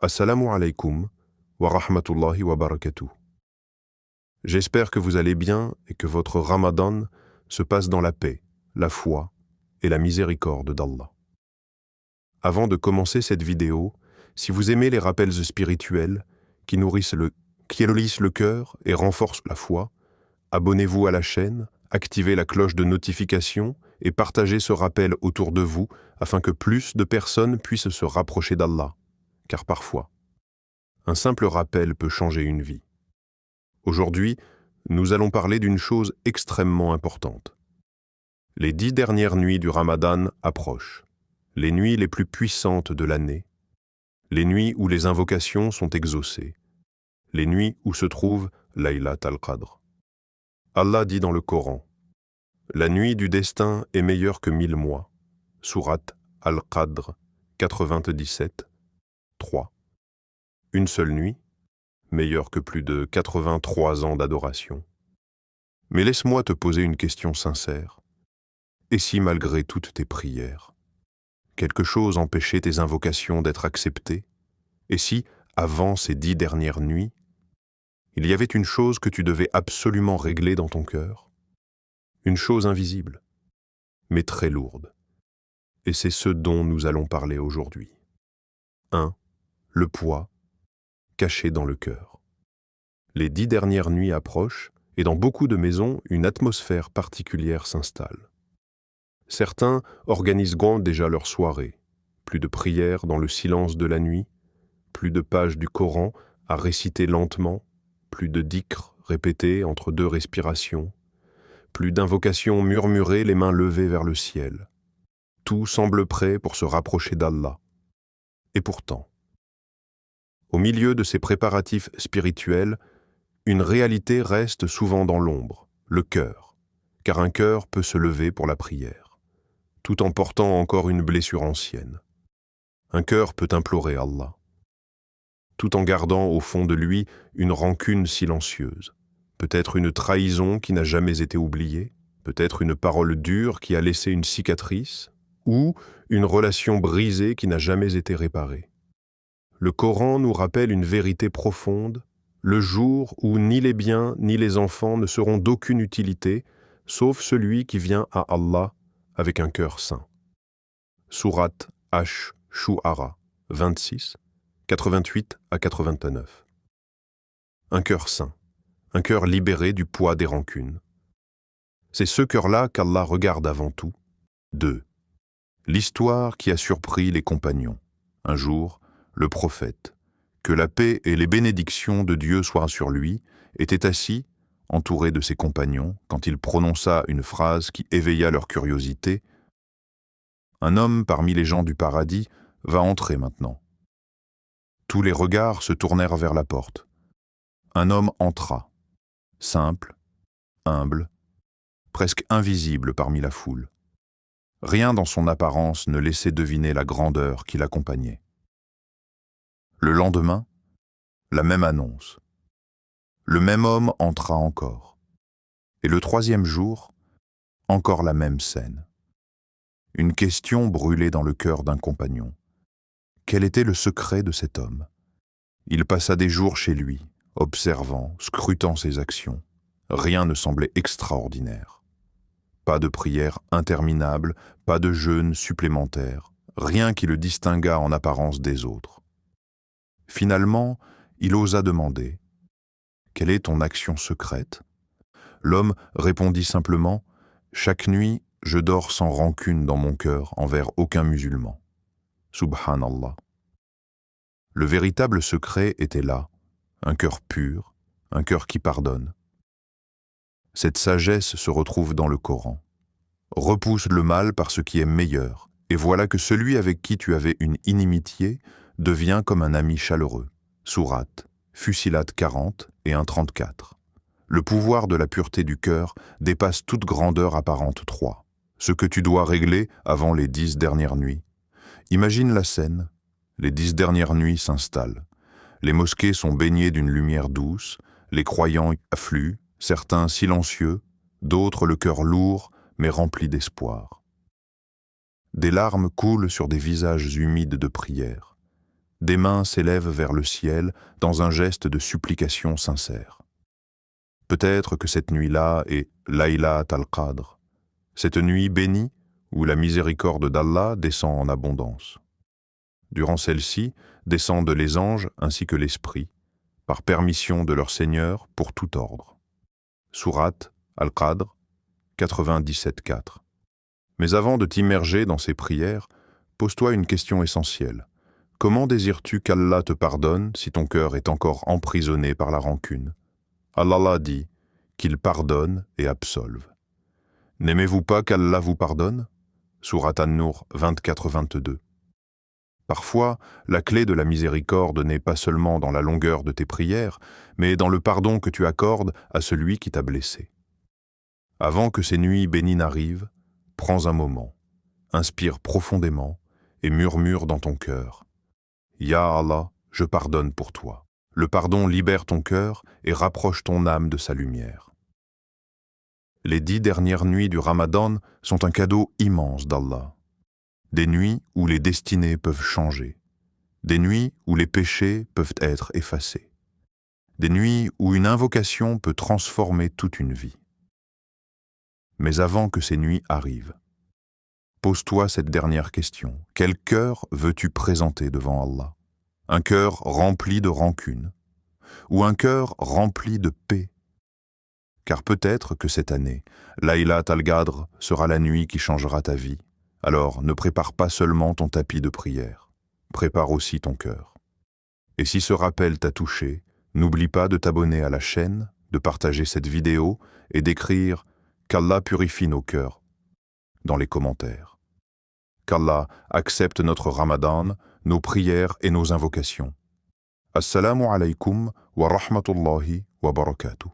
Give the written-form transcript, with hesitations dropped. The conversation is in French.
Assalamu alaikum wa rahmatullahi wa barakatuh. J'espère que vous allez bien et que votre Ramadan se passe dans la paix, la foi et la miséricorde d'Allah. Avant de commencer cette vidéo, si vous aimez les rappels spirituels qui nourrissent le cœur et renforcent la foi, abonnez-vous à la chaîne, activez la cloche de notification et partagez ce rappel autour de vous afin que plus de personnes puissent se rapprocher d'Allah. Car parfois, un simple rappel peut changer une vie. Aujourd'hui, nous allons parler d'une chose extrêmement importante. Les 10 dernières nuits du Ramadan approchent, les nuits les plus puissantes de l'année, les nuits où les invocations sont exaucées, les nuits où se trouve Laylat al-Qadr. Allah dit dans le Coran, « La nuit du destin est meilleure que 1000 mois. » Sourate Al-Qadr 97, 3. Une seule nuit, meilleure que plus de 83 ans d'adoration. Mais laisse-moi te poser une question sincère. Et si malgré toutes tes prières, quelque chose empêchait tes invocations d'être acceptées? Et si, avant ces 10 dernières nuits, il y avait une chose que tu devais absolument régler dans ton cœur? Une chose invisible, mais très lourde. Et c'est ce dont nous allons parler aujourd'hui. 1. Le poids caché dans le cœur. Les 10 dernières nuits approchent et dans beaucoup de maisons, une atmosphère particulière s'installe. Certains organisent déjà leur soirée. Plus de prières dans le silence de la nuit, plus de pages du Coran à réciter lentement, plus de dhikr répétés entre 2 respirations, plus d'invocations murmurées les mains levées vers le ciel. Tout semble prêt pour se rapprocher d'Allah. Et pourtant, au milieu de ces préparatifs spirituels, une réalité reste souvent dans l'ombre, le cœur, car un cœur peut se lever pour la prière, tout en portant encore une blessure ancienne. Un cœur peut implorer Allah, tout en gardant au fond de lui une rancune silencieuse, peut-être une trahison qui n'a jamais été oubliée, peut-être une parole dure qui a laissé une cicatrice, ou une relation brisée qui n'a jamais été réparée. Le Coran nous rappelle une vérité profonde, le jour où ni les biens ni les enfants ne seront d'aucune utilité, sauf celui qui vient à Allah avec un cœur saint. Sourate Ash-Shu'ara 26, 88 à 89. Un cœur saint, un cœur libéré du poids des rancunes. C'est ce cœur-là qu'Allah regarde avant tout. 2. L'histoire qui a surpris les compagnons. Un jour, le prophète, que la paix et les bénédictions de Dieu soient sur lui, était assis, entouré de ses compagnons, quand il prononça une phrase qui éveilla leur curiosité. « Un homme parmi les gens du paradis va entrer maintenant. » Tous les regards se tournèrent vers la porte. Un homme entra, simple, humble, presque invisible parmi la foule. Rien dans son apparence ne laissait deviner la grandeur qui l'accompagnait. Le lendemain, la même annonce. Le même homme entra encore. Et le 3e jour, encore la même scène. Une question brûlait dans le cœur d'un compagnon. Quel était le secret de cet homme? Il passa des jours chez lui, observant, scrutant ses actions. Rien ne semblait extraordinaire. Pas de prière interminable, pas de jeûne supplémentaire, rien qui le distinguât en apparence des autres. Finalement, il osa demander « Quelle est ton action secrète ?» L'homme répondit simplement « Chaque nuit, je dors sans rancune dans mon cœur envers aucun musulman. » Subhanallah. Le véritable secret était là, un cœur pur, un cœur qui pardonne. Cette sagesse se retrouve dans le Coran. Repousse le mal par ce qui est meilleur, et voilà que celui avec qui tu avais une inimitié devient comme un ami chaleureux. Sourate, Fussilat 40 et 1:34. Le pouvoir de la pureté du cœur dépasse toute grandeur apparente. 3. Ce que tu dois régler avant les 10 dernières nuits. Imagine la scène. Les 10 dernières nuits s'installent. Les mosquées sont baignées d'une lumière douce, les croyants affluent, certains silencieux, d'autres le cœur lourd, mais rempli d'espoir. Des larmes coulent sur des visages humides de prière. Des mains s'élèvent vers le ciel dans un geste de supplication sincère. Peut-être que cette nuit-là est Laylat al-Qadr, cette nuit bénie où la miséricorde d'Allah descend en abondance. Durant celle-ci, descendent les anges ainsi que l'Esprit, par permission de leur Seigneur pour tout ordre. Sourate Al-Qadr 97.4. Mais avant de t'immerger dans ces prières, pose-toi une question essentielle. Comment désires-tu qu'Allah te pardonne si ton cœur est encore emprisonné par la rancune? Allah dit qu'il pardonne et absolve. N'aimez-vous pas qu'Allah vous pardonne? Sourate An-Nur 24-22. Parfois, la clé de la miséricorde n'est pas seulement dans la longueur de tes prières, mais dans le pardon que tu accordes à celui qui t'a blessé. Avant que ces nuits bénies n'arrivent, prends un moment, inspire profondément et murmure dans ton cœur. Ya Allah, je pardonne pour toi. Le pardon libère ton cœur et rapproche ton âme de sa lumière. Les 10 dernières nuits du Ramadan sont un cadeau immense d'Allah. Des nuits où les destinées peuvent changer. Des nuits où les péchés peuvent être effacés. Des nuits où une invocation peut transformer toute une vie. Mais avant que ces nuits arrivent, pose-toi cette dernière question. Quel cœur veux-tu présenter devant Allah? Un cœur rempli de rancune ou un cœur rempli de paix? Car peut-être que cette année, Laylat al-Qadr sera la nuit qui changera ta vie. Alors ne prépare pas seulement ton tapis de prière, prépare aussi ton cœur. Et si ce rappel t'a touché, n'oublie pas de t'abonner à la chaîne, de partager cette vidéo et d'écrire « Qu'Allah purifie nos cœurs » dans les commentaires. Qu'Allah accepte notre Ramadan, nos prières et nos invocations. Assalamu alaikum wa rahmatullahi wa barakatuh.